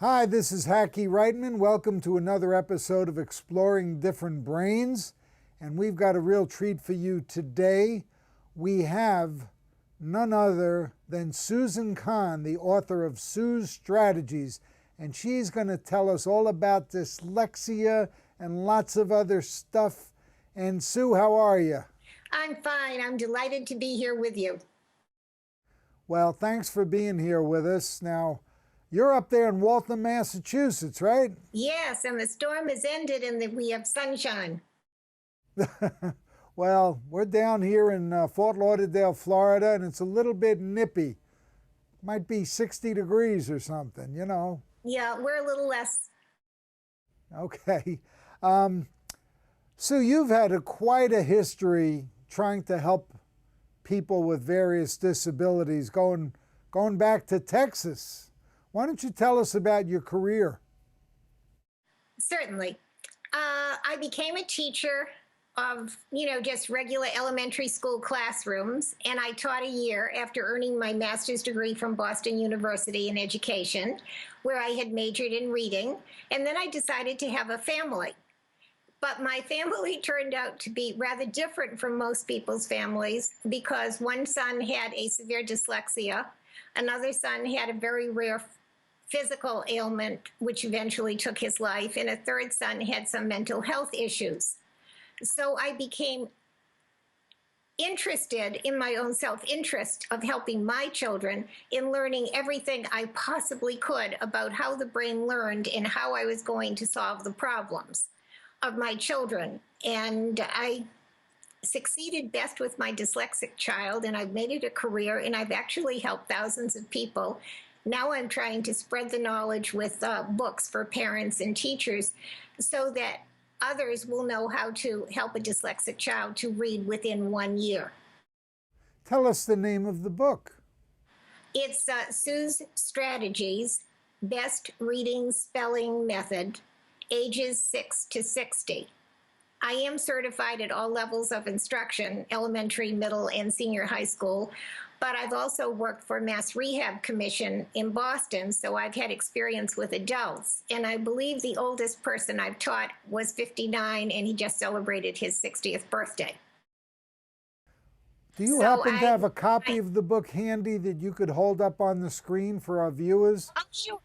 Hi, this is Hackie Reitman. Welcome to another episode of Exploring Different Brains. And we've got a real treat for you today. We have none other than Susan Kahn, the author of Sue's Strategies. And she's going to tell us all about dyslexia and lots of other stuff. And Sue, how are you? I'm fine. I'm delighted to be here with you. Well, thanks for being here with us. Now, you're up there in Waltham, Massachusetts, right? Yes, and the storm has ended and we have sunshine. Well, we're down here in Fort Lauderdale, Florida, and it's a little bit nippy. Might be 60 degrees or something, you know. Yeah, we're a little less. Okay. Sue, you've had quite a history trying to help people with various disabilities, going back to Texas. Why don't you tell us about your career? Certainly. I became a teacher of, just regular elementary school classrooms, and I taught a year after earning my master's degree from Boston University in education, where I had majored in reading, and then I decided to have a family. But my family turned out to be rather different from most people's families because one son had a severe dyslexia, another son had a very rare physical ailment, which eventually took his life, and a third son had some mental health issues. So I became interested in my own self-interest of helping my children in learning everything I possibly could about how the brain learned and how I was going to solve the problems of my children. And I succeeded best with my dyslexic child, and I've made it a career, and I've actually helped thousands of people. Now I'm trying to spread the knowledge with books for parents and teachers so that others will know how to help a dyslexic child to read within 1 year. Tell us the name of the book. It's Sue's Strategies, Best Reading Spelling Method, ages 6 to 60. I am certified at all levels of instruction, elementary, middle, and senior high school, but I've also worked for Mass Rehab Commission in Boston, so I've had experience with adults. And I believe the oldest person I've taught was 59, and he just celebrated his 60th birthday. Do you happen to have a copy of the book handy that you could hold up on the screen for our viewers? Oh, sure.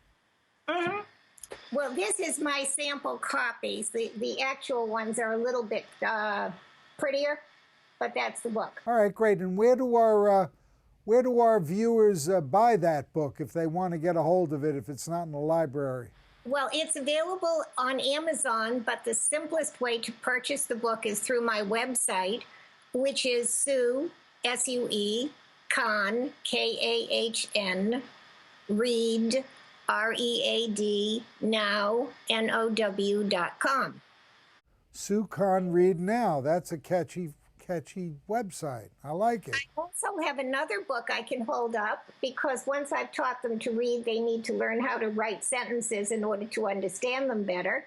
Mm-hmm. Well, this is my sample copies. The actual ones are a little bit prettier, but that's the book. All right, great. And where do our viewers buy that book if they want to get a hold of it, if it's not in the library? Well, it's available on Amazon, but the simplest way to purchase the book is through my website, which is Sue, S-U-E, Kahn, K-A-H-N, Read, R-E-A-D, now, N-O-W.com. Sue Kahn Read Now. That's a catchy website. I like it. I also have another book I can hold up because once I've taught them to read, they need to learn how to write sentences in order to understand them better.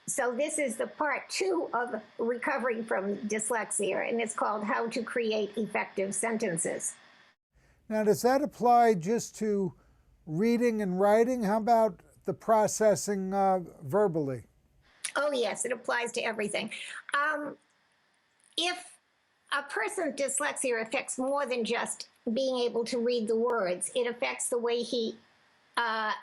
So this is the part 2 of recovering from dyslexia, and it's called How to Create Effective Sentences. Now, does that apply just to reading and writing? How about the processing verbally? Oh, yes, it applies to everything. If a person's dyslexia affects more than just being able to read the words, it affects the way he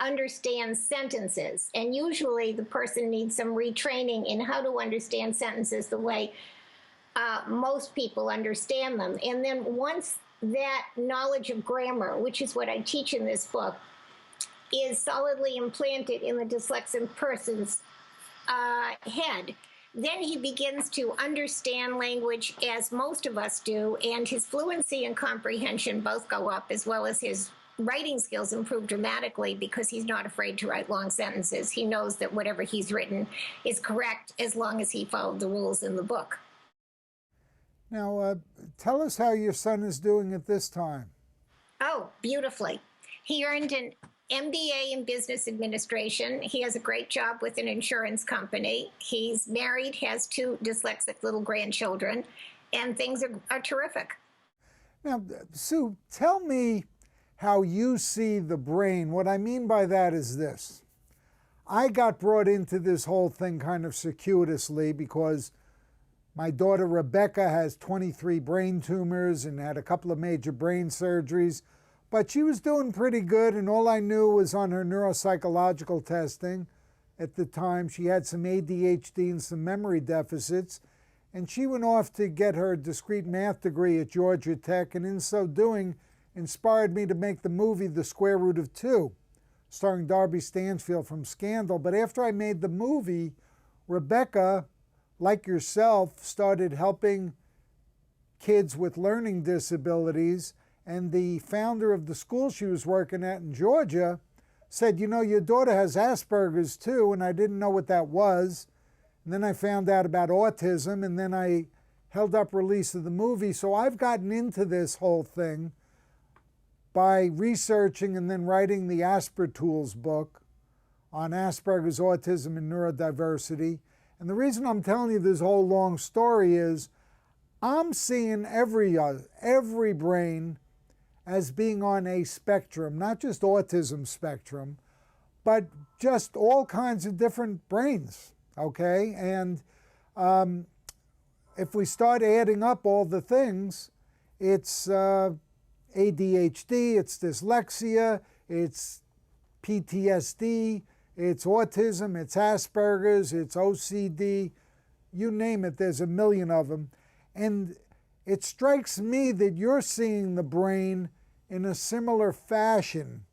understands sentences. And usually the person needs some retraining in how to understand sentences the way most people understand them. And then once that knowledge of grammar, which is what I teach in this book, is solidly implanted in the dyslexic person's head, then he begins to understand language as most of us do, and his fluency and comprehension both go up, as well as his writing skills improve dramatically because he's not afraid to write long sentences. He knows that whatever he's written is correct as long as he followed the rules in the book. Now, tell us how your son is doing at this time. Oh, beautifully. He earned an MBA in business administration. He has a great job with an insurance company. He's married, has 2 dyslexic little grandchildren, and things are terrific. Now, Sue, tell me how you see the brain. What I mean by that is this. I got brought into this whole thing kind of circuitously because my daughter Rebecca has 23 brain tumors and had a couple of major brain surgeries, but she was doing pretty good, and all I knew was on her neuropsychological testing at the time she had some ADHD and some memory deficits, and she went off to get her discrete math degree at Georgia Tech, and in so doing inspired me to make the movie The Square Root of Two, starring Darby Stansfield from Scandal. But after I made the movie, Rebecca, like yourself, started helping kids with learning disabilities, and the founder of the school she was working at in Georgia said, you know, your daughter has Asperger's too, and I didn't know what that was. And then I found out about autism, and then I held up release of the movie. So I've gotten into this whole thing by researching and then writing the Asper Tools book on Asperger's, autism, and neurodiversity. And the reason I'm telling you this whole long story is I'm seeing every brain as being on a spectrum, not just autism spectrum, but just all kinds of different brains, okay? And if we start adding up all the things, it's ADHD, it's dyslexia, it's PTSD, it's autism, it's Asperger's, it's OCD, you name it, there's a million of them. And it strikes me that you're seeing the brain in a similar fashion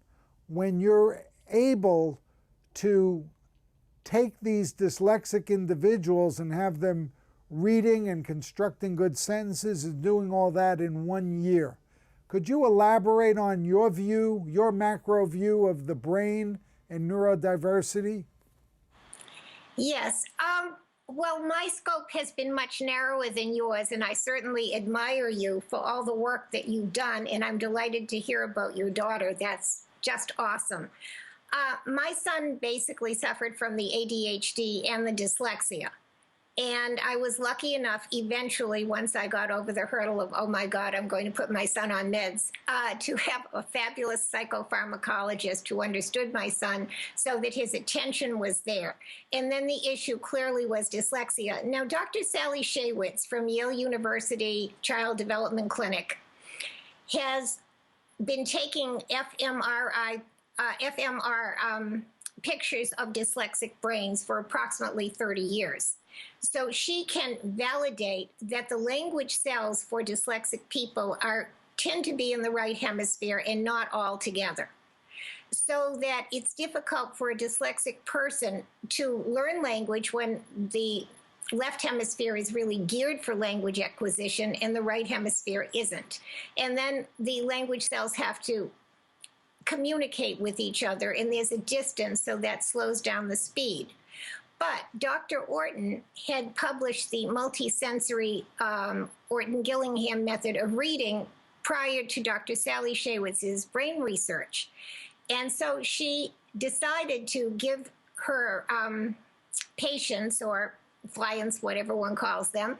when you're able to take these dyslexic individuals and have them reading and constructing good sentences and doing all that in 1 year. Could you elaborate on your view, your macro view of the brain and neurodiversity? Yes. Well, my scope has been much narrower than yours, and I certainly admire you for all the work that you've done, and I'm delighted to hear about your daughter. That's just awesome. My son basically suffered from the ADHD and the dyslexia. And I was lucky enough eventually, once I got over the hurdle of, oh my God, I'm going to put my son on meds, to have a fabulous psychopharmacologist who understood my son so that his attention was there. And then the issue clearly was dyslexia. Now, Dr. Sally Shaywitz from Yale University Child Development Clinic has been taking fMR pictures of dyslexic brains for approximately 30 years. So she can validate that the language cells for dyslexic people tend to be in the right hemisphere and not all together. So that it's difficult for a dyslexic person to learn language when the left hemisphere is really geared for language acquisition and the right hemisphere isn't. And then the language cells have to communicate with each other, and there's a distance, so that slows down the speed. But Dr. Orton had published the multisensory Orton-Gillingham method of reading prior to Dr. Sally Shaywitz's brain research. And so she decided to give her patients, or clients, whatever one calls them,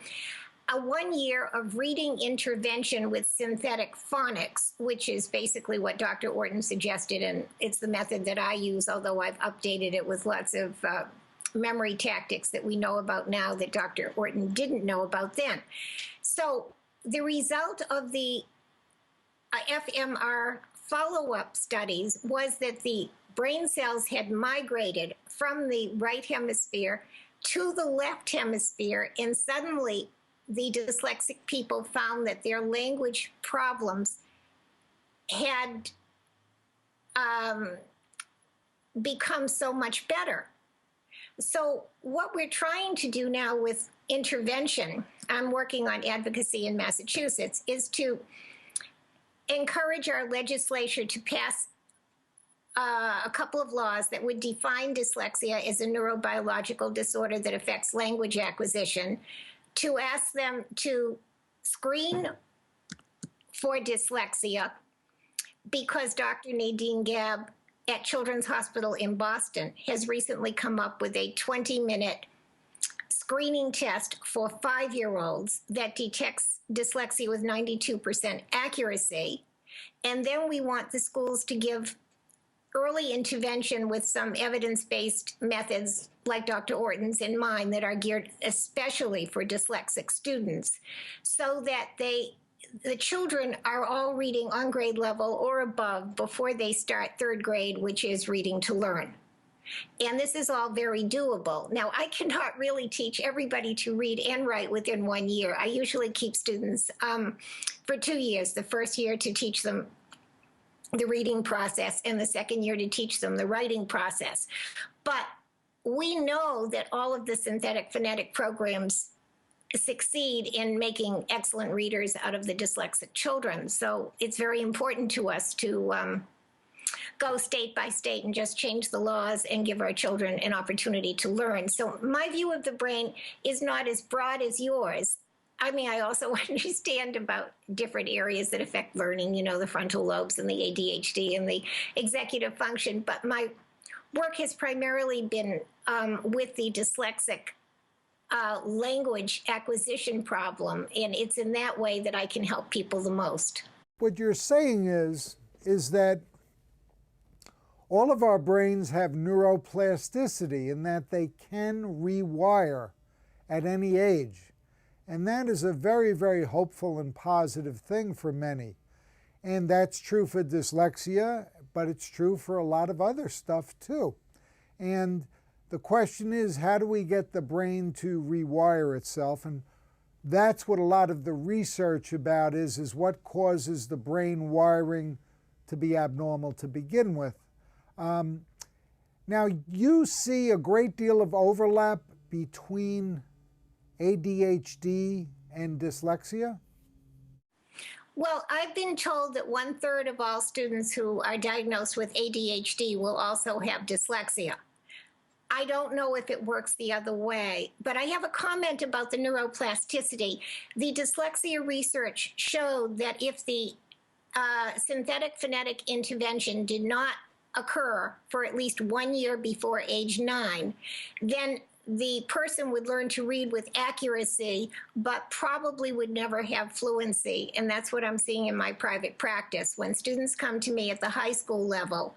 a 1 year of reading intervention with synthetic phonics, which is basically what Dr. Orton suggested, and it's the method that I use, although I've updated it with lots of memory tactics that we know about now that Dr. Orton didn't know about then. So the result of the fMR follow-up studies was that the brain cells had migrated from the right hemisphere to the left hemisphere, and suddenly the dyslexic people found that their language problems had become so much better. So what we're trying to do now with intervention, I'm working on advocacy in Massachusetts, is to encourage our legislature to pass a couple of laws that would define dyslexia as a neurobiological disorder that affects language acquisition, to ask them to screen for dyslexia, because Dr. Nadine Gabb at Children's Hospital in Boston has recently come up with a 20-minute screening test for 5-year-olds that detects dyslexia with 92% accuracy. And then we want the schools to give early intervention with some evidence-based methods like Dr. Orton's in mind that are geared especially for dyslexic students, so that the children are all reading on grade level or above before they start third grade, which is reading to learn. And this is all very doable. Now, I cannot really teach everybody to read and write within 1 year. I usually keep students for 2 years, the first year to teach them the reading process and the second year to teach them the writing process. But we know that all of the synthetic phonetic programs succeed in making excellent readers out of the dyslexic children. So it's very important to us to go state by state and just change the laws and give our children an opportunity to learn. So my view of the brain is not as broad as yours. I mean, I also understand about different areas that affect learning, you know, the frontal lobes and the ADHD and the executive function, but my work has primarily been with the dyslexic language acquisition problem, and it's in that way that I can help people the most. What you're saying is that all of our brains have neuroplasticity in that they can rewire at any age. And that is a very, very hopeful and positive thing for many. And that's true for dyslexia, but it's true for a lot of other stuff too. And the question is, how do we get the brain to rewire itself? And that's what a lot of the research about is what causes the brain wiring to be abnormal to begin with. Now, you see a great deal of overlap between ADHD and dyslexia? Well, I've been told that 1/3 of all students who are diagnosed with ADHD will also have dyslexia. I don't know if it works the other way, but I have a comment about the neuroplasticity. The dyslexia research showed that if the synthetic phonetic intervention did not occur for at least 1 year before age 9, then the person would learn to read with accuracy, but probably would never have fluency. And that's what I'm seeing in my private practice. When students come to me at the high school level,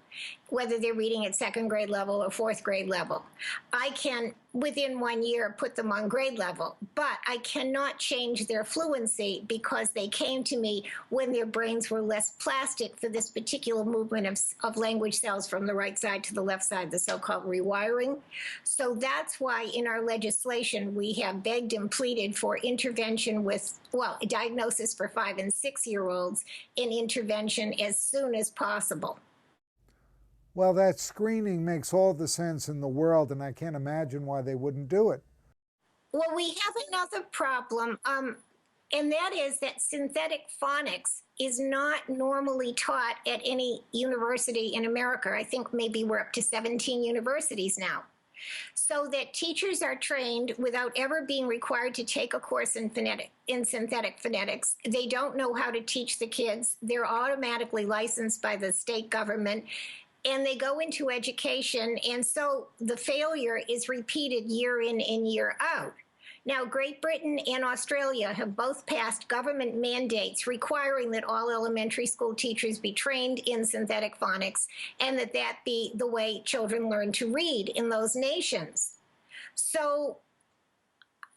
whether they're reading at second grade level or fourth grade level, I can, within 1 year, put them on grade level, but I cannot change their fluency because they came to me when their brains were less plastic for this particular movement of language cells from the right side to the left side, the so-called rewiring. So that's why in our legislation, we have begged and pleaded for intervention with, well, a diagnosis for 5 and 6-year-olds and intervention as soon as possible. Well, that screening makes all the sense in the world, and I can't imagine why they wouldn't do it. Well, we have another problem, and that is that synthetic phonics is not normally taught at any university in America. I think maybe we're up to 17 universities now. So that teachers are trained without ever being required to take a course in synthetic phonetics. They don't know how to teach the kids. They're automatically licensed by the state government, and they go into education, and so the failure is repeated year in and year out. Now, Great Britain and Australia have both passed government mandates requiring that all elementary school teachers be trained in synthetic phonics and that be the way children learn to read in those nations. So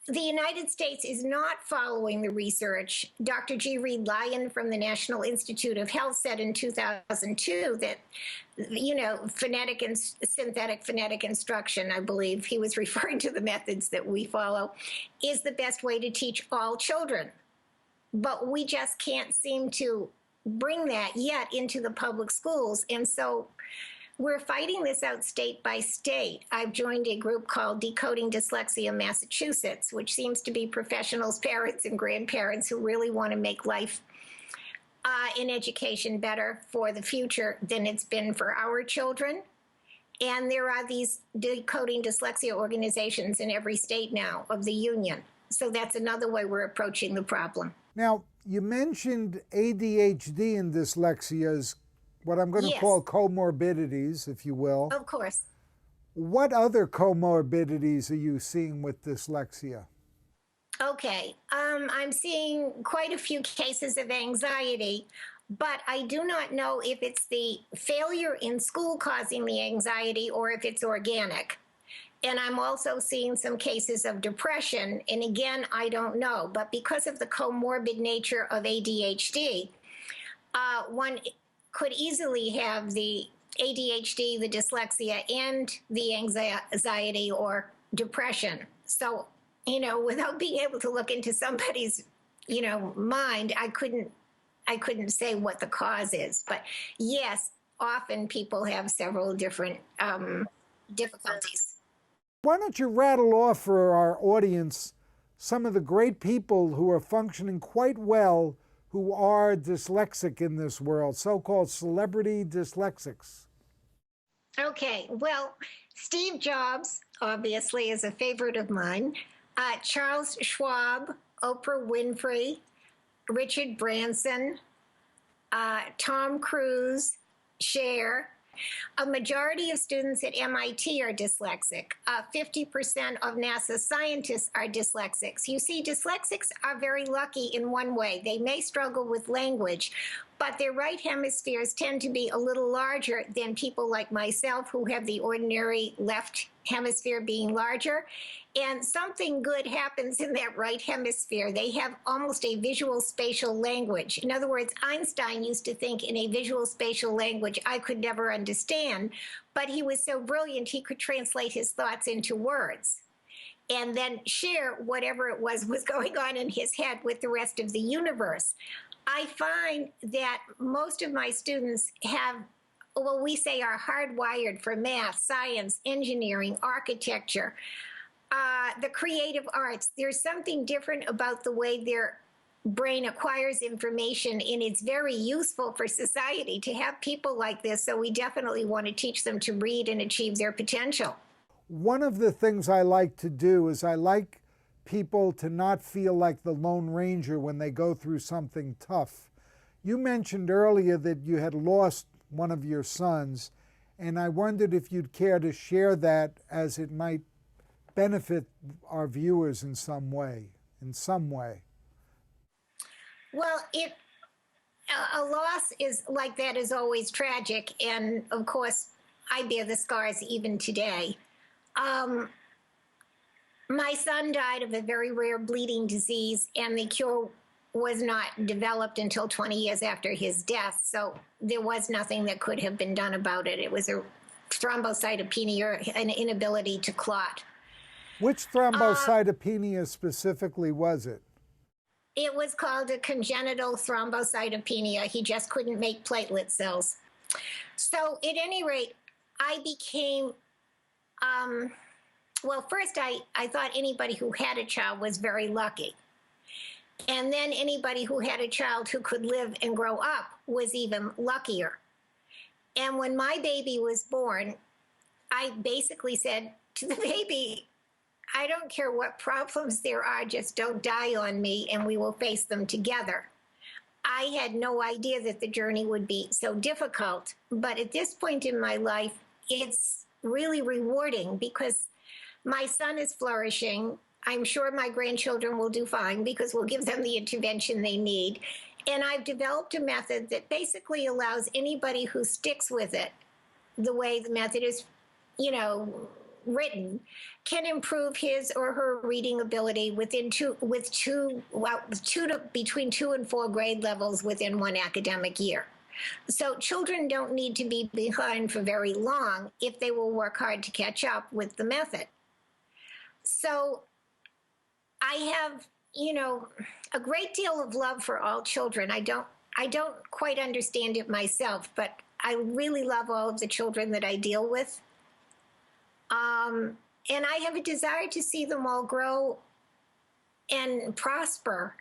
the United States is not following the research. Dr. G. Reed Lyon from the National Institute of Health said in 2002 that, you know, phonetic and synthetic phonetic instruction, I believe he was referring to the methods that we follow, is the best way to teach all children. But we just can't seem to bring that yet into the public schools. And so we're fighting this out state by state. I've joined a group called Decoding Dyslexia Massachusetts, which seems to be professionals, parents, and grandparents who really want to make life in education better for the future than it's been for our children. And there are these Decoding Dyslexia organizations in every state now of the union. So that's another way we're approaching the problem. Now, you mentioned ADHD and dyslexia as what I'm going to call comorbidities, if you will. Of course. What other comorbidities are you seeing with dyslexia? Okay, I'm seeing quite a few cases of anxiety. but I do not know if it's the failure in school causing the anxiety or if it's organic. And I'm also seeing some cases of depression. And again, I don't know. But because of the comorbid nature of ADHD, one could easily have the ADHD, the dyslexia, and the anxiety or depression. So, without being able to look into somebody's, mind, I couldn't say what the cause is. But yes, often people have several different difficulties. Why don't you rattle off for our audience some of the great people who are functioning quite well who are dyslexic in this world, so-called celebrity dyslexics? Okay, well, Steve Jobs, obviously, is a favorite of mine. Charles Schwab, Oprah Winfrey, Richard Branson, Tom Cruise, Cher. A majority of students at MIT are dyslexic. 50% of NASA scientists are dyslexics. You see, dyslexics are very lucky in one way. They may struggle with language, but their right hemispheres tend to be a little larger than people like myself who have the ordinary left hemisphere being larger. And something good happens in that right hemisphere. They have almost a visual spatial language. In other words, Einstein used to think in a visual spatial language I could never understand, but he was so brilliant he could translate his thoughts into words and then share whatever it was going on in his head with the rest of the universe. I find that most of my students have, well, we say are hardwired for math, science, engineering, architecture, the creative arts. There's something different about the way their brain acquires information, and it's very useful for society to have people like this, so we definitely want to teach them to read and achieve their potential. One of the things I like to do is I like people to not feel like the Lone Ranger when they go through something tough. You mentioned earlier that you had lost one of your sons, and I wondered if you'd care to share that as it might benefit our viewers in some way. Well, a loss is like that is always tragic, and of course, I bear the scars even today. My son died of a very rare bleeding disease, and the cure was not developed until 20 years after his death, so there was nothing that could have been done about it. It was a thrombocytopenia, an inability to clot. Which thrombocytopenia specifically was it? It was called a congenital thrombocytopenia. He just couldn't make platelet cells. So at any rate, I became, well, first I thought anybody who had a child was very lucky. And then anybody who had a child who could live and grow up was even luckier. And when my baby was born, I basically said to the baby, I don't care what problems there are, just don't die on me and we will face them together. I had no idea that the journey would be so difficult, but at this point in my life, it's really rewarding because my son is flourishing. I'm sure my grandchildren will do fine because we'll give them the intervention they need. And I've developed a method that basically allows anybody who sticks with it, the way the method is, written, can improve his or her reading ability between 2 and 4 grade levels within one academic year. So children don't need to be behind for very long if they will work hard to catch up with the method. So I have, a great deal of love for all children. I don't quite understand it myself, but I really love all of the children that I deal with. And I have a desire to see them all grow and prosper.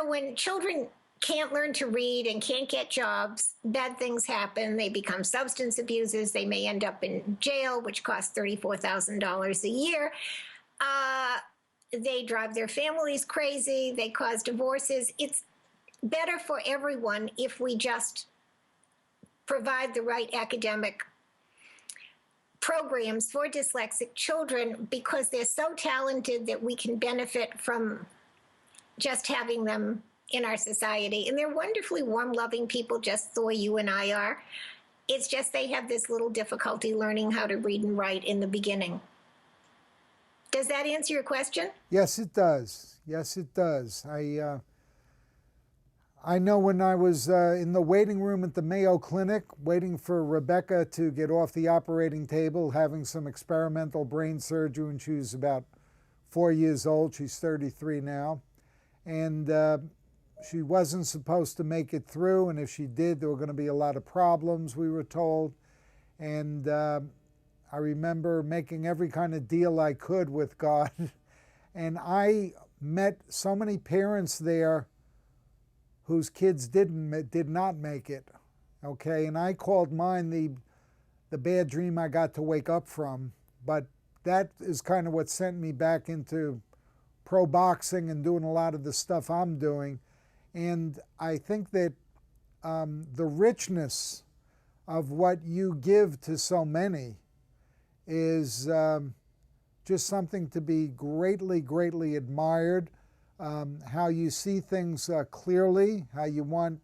When children can't learn to read and can't get jobs, bad things happen. They become substance abusers. They may end up in jail, which costs $34,000 a year. They drive their families crazy. They cause divorces. It's better for everyone if we just provide the right academic programs for dyslexic children because they're so talented that we can benefit from just having them in our society. And they're wonderfully warm, loving people, just the way you and I are. It's just they have this little difficulty learning how to read and write in the beginning. Does that answer your question? Yes, it does. Yes, it does. I know when I was in the waiting room at the Mayo Clinic, waiting for Rebecca to get off the operating table, having some experimental brain surgery when she was about 4 years old. She's 33 now. And she wasn't supposed to make it through, and if she did, there were going to be a lot of problems, we were told. And I remember making every kind of deal I could with God. And I met so many parents there whose kids did not make it, okay? And I called mine the bad dream I got to wake up from. But that is kind of what sent me back into pro boxing and doing a lot of the stuff I'm doing. And I think that the richness of what you give to so many is just something to be greatly, greatly admired. How you see things clearly, how you want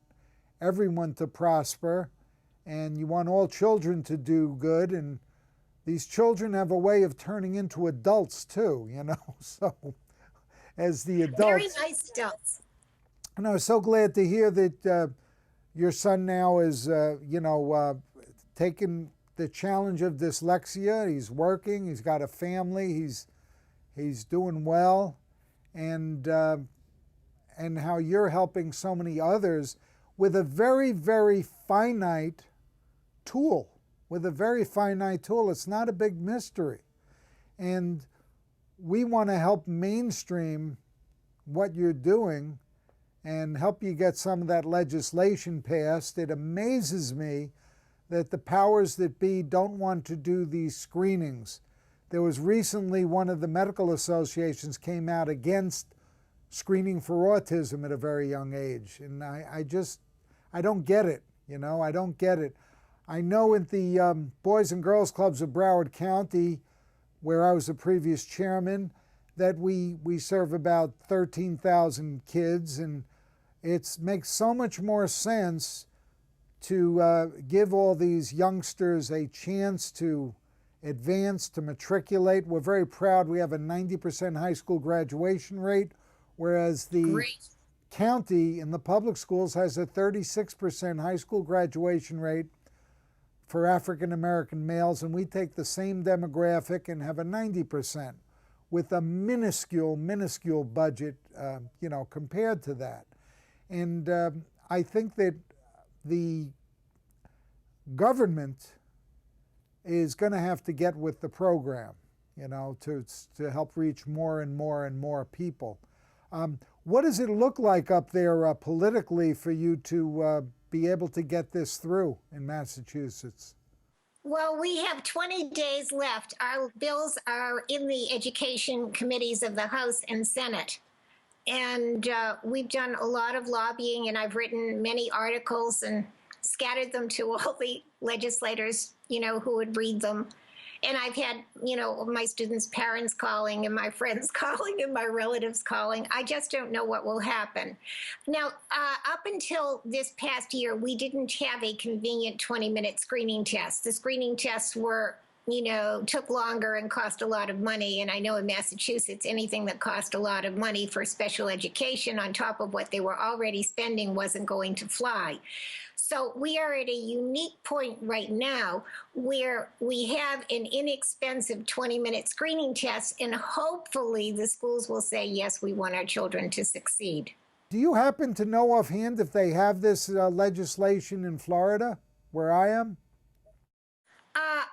everyone to prosper, and you want all children to do good. And these children have a way of turning into adults too, you know, so as the adults. Very nice adults. And I was so glad to hear that your son now is, taking the challenge of dyslexia. He's working. He's got a family. He's doing well, and how you're helping so many others with a very, very finite tool. With a very finite tool, it's not a big mystery, and we want to help mainstream what you're doing and help you get some of that legislation passed. It amazes me that the powers that be don't want to do these screenings. There was recently one of the medical associations came out against screening for autism at a very young age. And I don't get it, you know, I don't get it. I know at the Boys and Girls Clubs of Broward County, where I was the previous chairman, that we serve about 13,000 kids, and it makes so much more sense to give all these youngsters a chance to advance, to matriculate. We're very proud we have a 90% high school graduation rate, whereas the county in the public schools has a 36% high school graduation rate for African American males, and we take the same demographic and have a 90% with a minuscule budget, compared to that. And I think that the government is going to have to get with the program, you know, to help reach more and more and more people. What does it look like up there politically for you to be able to get this through in Massachusetts? Well, we have 20 days left. Our bills are in the education committees of the House and Senate. And we've done a lot of lobbying, and I've written many articles and scattered them to all the legislators, you know, who would read them. And I've had, you know, my students' parents calling and my friends calling and my relatives calling. I just don't know what will happen. Now, up until this past year, we didn't have a convenient 20-minute screening test. The screening tests were, you know, took longer and cost a lot of money. And I know in Massachusetts, anything that cost a lot of money for special education on top of what they were already spending wasn't going to fly. So we are at a unique point right now where we have an inexpensive 20-minute screening test, and hopefully the schools will say, yes, we want our children to succeed. Do you happen to know offhand if they have this legislation in Florida, where I am?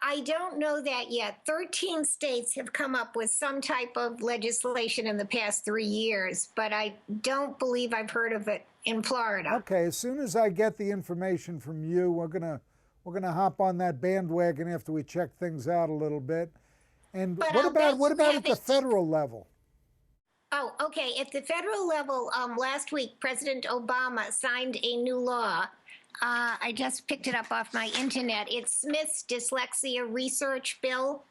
I don't know that yet. 13 states have come up with some type of legislation in the past 3 years, but I don't believe I've heard of it in Florida. Okay, as soon as I get the information from you, we're gonna hop on that bandwagon after we check things out a little bit. And But what about at the federal level? Oh, okay. At the federal level, last week, President Obama signed a new law. I just picked it up off my internet. It's Smith's Dyslexia Research Bill,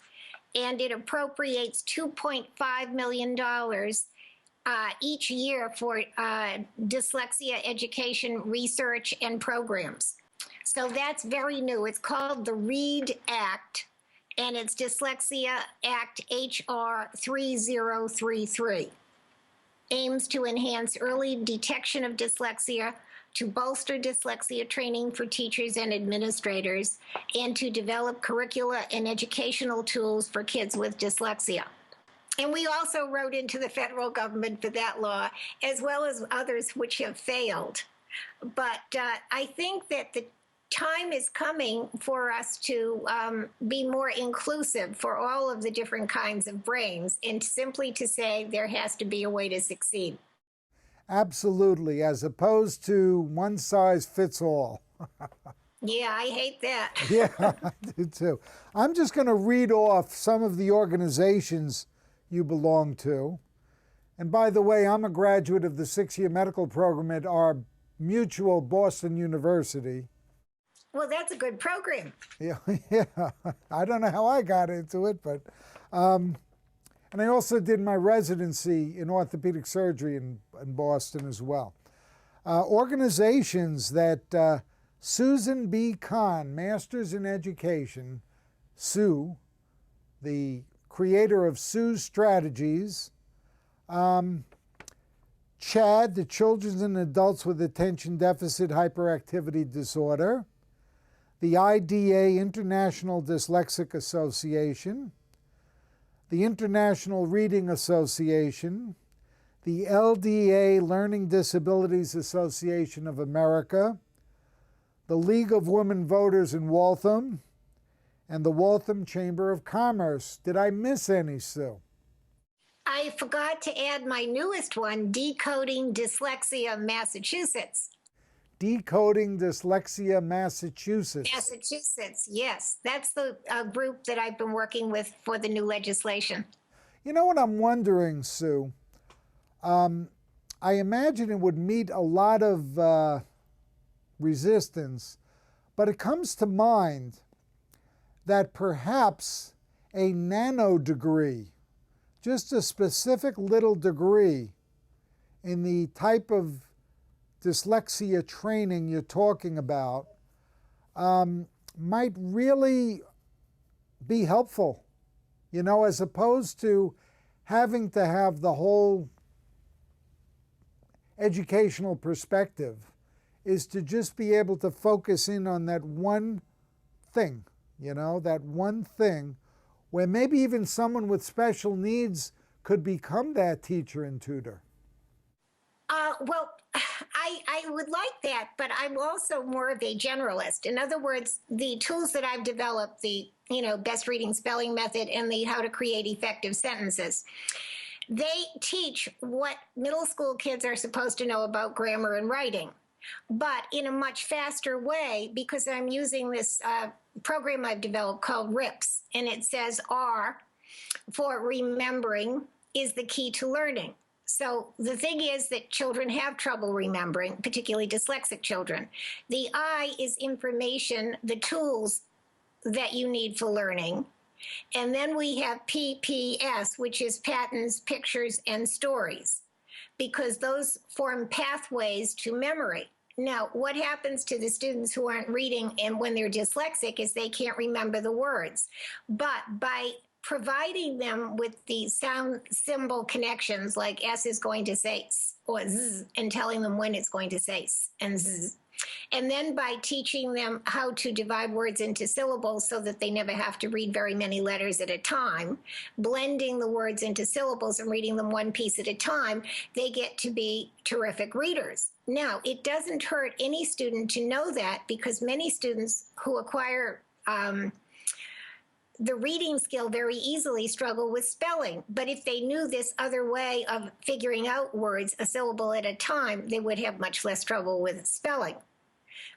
and it appropriates $2.5 million each year for dyslexia education research and programs. So that's very new. It's called the READ Act, and it's Dyslexia Act HR 3033. Aims to enhance early detection of dyslexia, to bolster dyslexia training for teachers and administrators, and to develop curricula and educational tools for kids with dyslexia. And we also wrote into the federal government for that law, as well as others which have failed. But I think that the time is coming for us to be more inclusive for all of the different kinds of brains, and simply to say there has to be a way to succeed. Absolutely, as opposed to one size fits all. Yeah, I hate that. Yeah, I do too. I'm just going to read off some of the organizations you belong to. And by the way, I'm a graduate of the 6-year medical program at our mutual Boston University. Well, that's a good program. Yeah, yeah. I don't know how I got into it, but, and I also did my residency in orthopedic surgery in Boston as well. Organizations that Susan B. Kahn, Masters in Education, Sue, the creator of Sue's Strategies, CHAD, the Children and Adults with Attention Deficit Hyperactivity Disorder, the IDA, International Dyslexic Association, the International Reading Association, the LDA, Learning Disabilities Association of America, the League of Women Voters in Waltham, and the Waltham Chamber of Commerce. Did I miss any, Sue? I forgot to add my newest one, Decoding Dyslexia Massachusetts. Decoding Dyslexia Massachusetts. Massachusetts, yes. That's the group that I've been working with for the new legislation. You know what I'm wondering, Sue? I imagine it would meet a lot of resistance, but it comes to mind that perhaps a nano degree, just a specific little degree in the type of dyslexia training you're talking about, might really be helpful, you know, as opposed to having to have the whole educational perspective, is to just be able to focus in on that one thing, you know, that one thing where maybe even someone with special needs could become that teacher and tutor. Well, I would like that, but I'm also more of a generalist. In other words, the tools that I've developed, the best reading spelling method and the how to create effective sentences, they teach what middle school kids are supposed to know about grammar and writing, but in a much faster way, because I'm using this program I've developed called RIPS, and it says R for remembering is the key to learning. So the thing is that children have trouble remembering, particularly dyslexic children. The I is information, the tools that you need for learning. And then we have PPS, which is patterns, pictures, and stories, because those form pathways to memory. Now, what happens to the students who aren't reading and when they're dyslexic is they can't remember the words. But by providing them with the sound symbol connections, like S is going to say S or Z, and telling them when it's going to say S and Z. And then by teaching them how to divide words into syllables so that they never have to read very many letters at a time, blending the words into syllables and reading them one piece at a time, they get to be terrific readers. Now, it doesn't hurt any student to know that, because many students who acquire the reading skill very easily struggle with spelling. But if they knew this other way of figuring out words a syllable at a time, they would have much less trouble with spelling.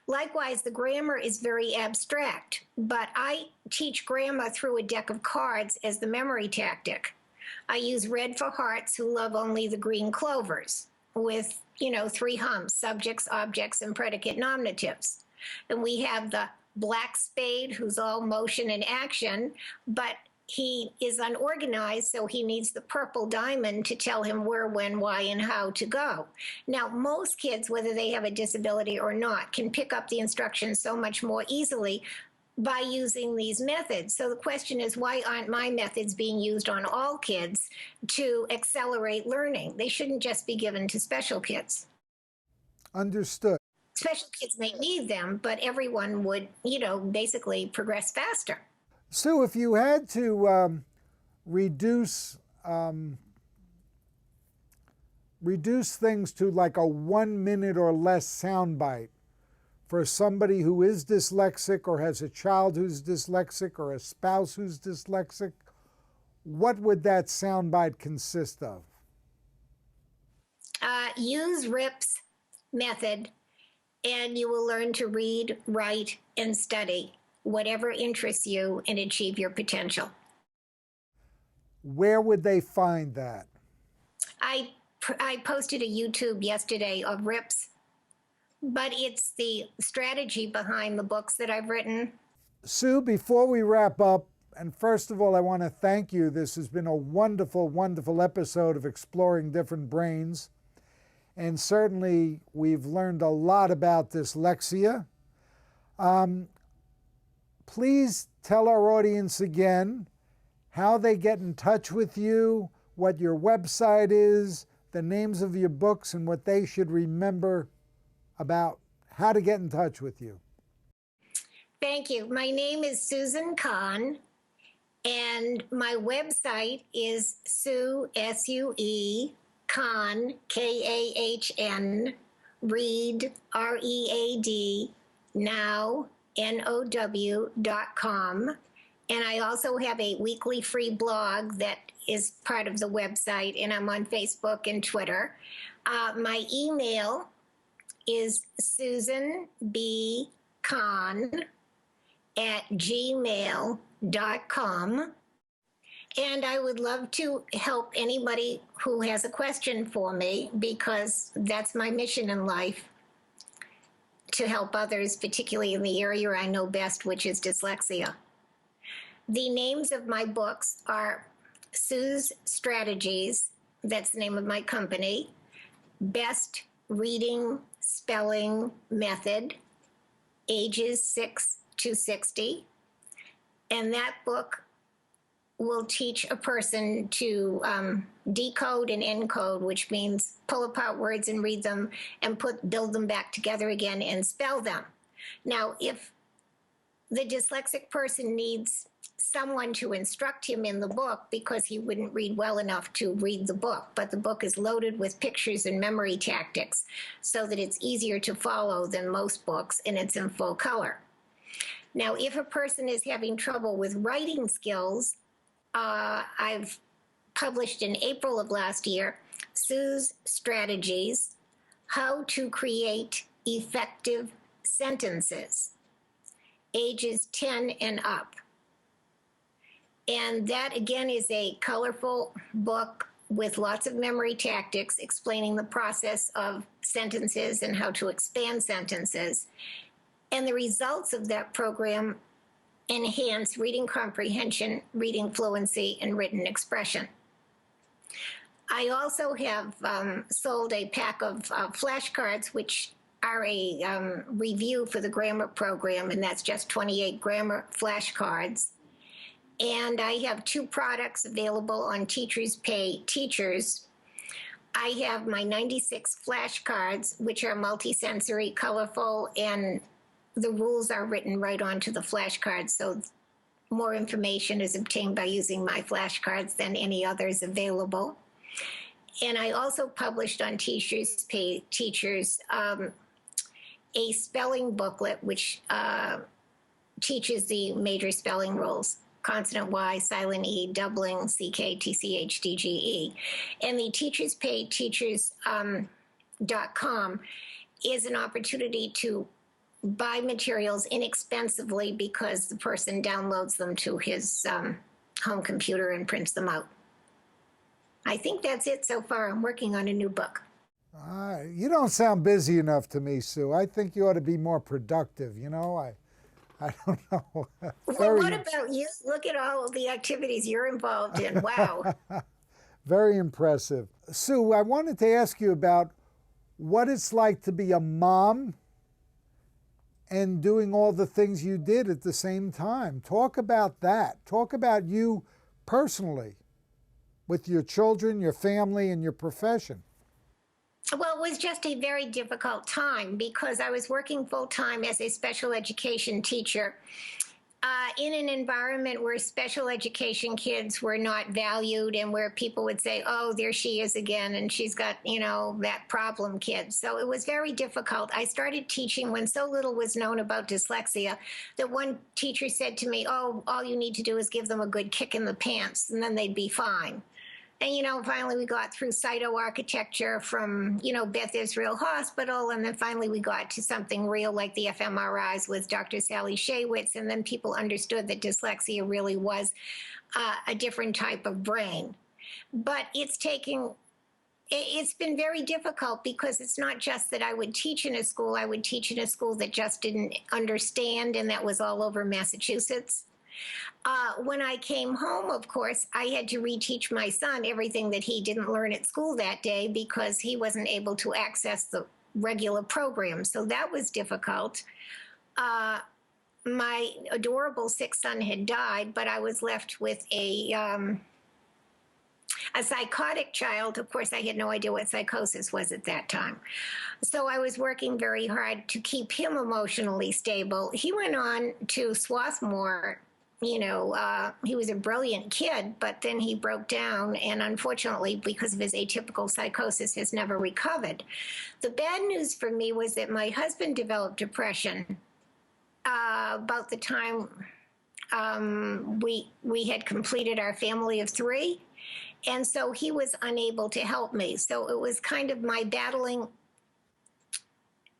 Likewise, the grammar is very abstract, but I teach grammar through a deck of cards as the memory tactic. I use red for hearts who love only the green clovers, with 3 humps: subjects, objects, and predicate nominatives. And we have the black spade, who's all motion and action, but he is unorganized, so he needs the purple diamond to tell him where, when, why, and how to go. Now, most kids, whether they have a disability or not, can pick up the instructions so much more easily by using these methods. So the question is, why aren't my methods being used on all kids to accelerate learning? They shouldn't just be given to special kids. Understood. Special kids may need them, but everyone would, basically progress faster. Sue, if you had to reduce things to like a 1 minute or less soundbite for somebody who is dyslexic or has a child who's dyslexic or a spouse who's dyslexic, what would that soundbite consist of? Use RIP's method, and you will learn to read, write, and study whatever interests you and achieve your potential. Where would they find that? I posted a YouTube yesterday of RIP's, but it's the strategy behind the books that I've written. Sue, before we wrap up, and first of all, I want to thank you. This has been a wonderful, wonderful episode of Exploring Different Brains. And certainly, we've learned a lot about dyslexia. Please tell our audience again how they get in touch with you, what your website is, the names of your books, and what they should remember about how to get in touch with you. Thank you. My name is Susan Kahn, and my website is Sue, S-U-E, Kahn, K-A-H-N, Read, R-E-A-D, now, N-O-W.com. And I also have a weekly free blog that is part of the website, and I'm on Facebook and Twitter. My email is susanbkahn@gmail.com. And I would love to help anybody who has a question for me, because that's my mission in life, to help others, particularly in the area I know best, which is dyslexia. The names of my books are Sue's Strategies, that's the name of my company, Best Reading Spelling Method, ages 6 to 60. And that book will teach a person to decode and encode, which means pull apart words and read them and build them back together again and spell them. Now, if the dyslexic person needs someone to instruct him in the book because he wouldn't read well enough to read the book, but the book is loaded with pictures and memory tactics so that it's easier to follow than most books, and it's in full color. Now, if a person is having trouble with writing skills, I've published in April of last year, Sue's Strategies, How to Create Effective Sentences, ages 10 and up. And that, again, is a colorful book with lots of memory tactics explaining the process of sentences and how to expand sentences. And the results of that program enhance reading comprehension, reading fluency, and written expression. I also have sold a pack of flashcards, which are a review for the grammar program, and that's just 28 grammar flashcards. And I have 2 products available on Teachers Pay Teachers. I have my 96 flashcards, which are multisensory, colorful, and the rules are written right onto the flashcards, so more information is obtained by using my flashcards than any others available. And I also published on Teachers Pay Teachers a spelling booklet, which teaches the major spelling rules: consonant Y, silent E, doubling CK, TCH, DGE. And the Teachers Pay Teachers.com is an opportunity to buy materials inexpensively because the person downloads them to his home computer and prints them out. I think that's it so far. I'm working on a new book. You don't sound busy enough to me, Sue. I think you ought to be more productive. You know, I don't know. Well, what about you? Look at all of the activities you're involved in. Wow. Very impressive. Sue, I wanted to ask you about what it's like to be a mom and doing all the things you did at the same time. Talk about that. Talk about you personally with your children, your family, and your profession. Well, it was just a very difficult time because I was working full time as a special education teacher in an environment where special education kids were not valued and where people would say, oh, there she is again, and she's got, that problem kid. So it was very difficult. I started teaching when so little was known about dyslexia that one teacher said to me, oh, all you need to do is give them a good kick in the pants and then they'd be fine. And, finally we got through cytoarchitecture from, Beth Israel Hospital. And then finally we got to something real like the fMRIs with Dr. Sally Shaywitz. And then people understood that dyslexia really was a different type of brain. But it's been very difficult because it's not just that I would teach in a school. I would teach in a school that just didn't understand, and that was all over Massachusetts. When I came home, of course, I had to reteach my son everything that he didn't learn at school that day because he wasn't able to access the regular program. So that was difficult. My adorable sick son had died, but I was left with a psychotic child. Of course, I had no idea what psychosis was at that time. So I was working very hard to keep him emotionally stable. He went on to Swarthmore. He was a brilliant kid, but then he broke down and unfortunately, because of his atypical psychosis, has never recovered. The bad news for me was that my husband developed depression about the time we had completed our family of 3. And so he was unable to help me. So it was kind of my battling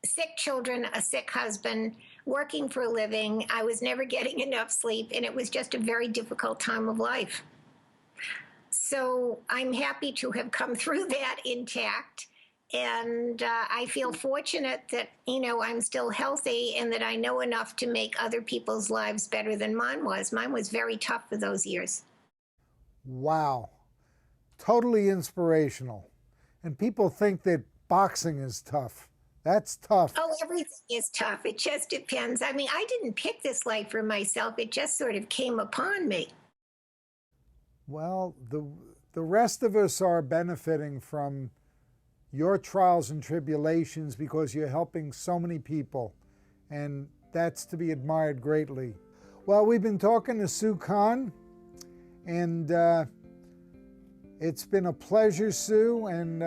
sick children, a sick husband, working for a living. I was never getting enough sleep, and it was just a very difficult time of life. So I'm happy to have come through that intact. And I feel fortunate that, I'm still healthy and that I know enough to make other people's lives better than mine was. Mine was very tough for those years. Wow. Totally inspirational. And people think that boxing is tough. That's tough. Oh, everything is tough. It just depends. I mean, I didn't pick this life for myself. It just sort of came upon me. Well, the rest of us are benefiting from your trials and tribulations because you're helping so many people, and that's to be admired greatly. Well, we've been talking to Sue Kahn, and it's been a pleasure, Sue, and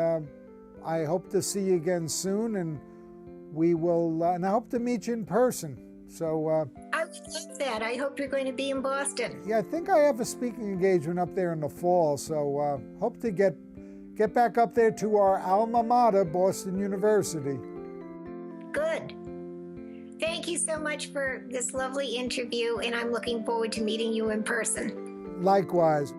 I hope to see you again soon, and we will, and I hope to meet you in person. So I would love that. I hope you're going to be in Boston. yeah, I think I have a speaking engagement up there in the fall, so hope to get back up there to our alma mater, Boston University. Good. Thank you so much for this lovely interview, and I'm looking forward to meeting you in person. Likewise.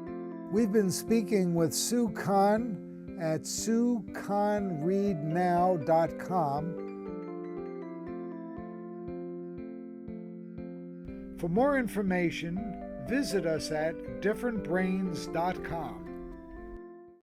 We've been speaking with Sue Kahn at SueKahnReadNow.com. For more information, visit us at differentbrains.com.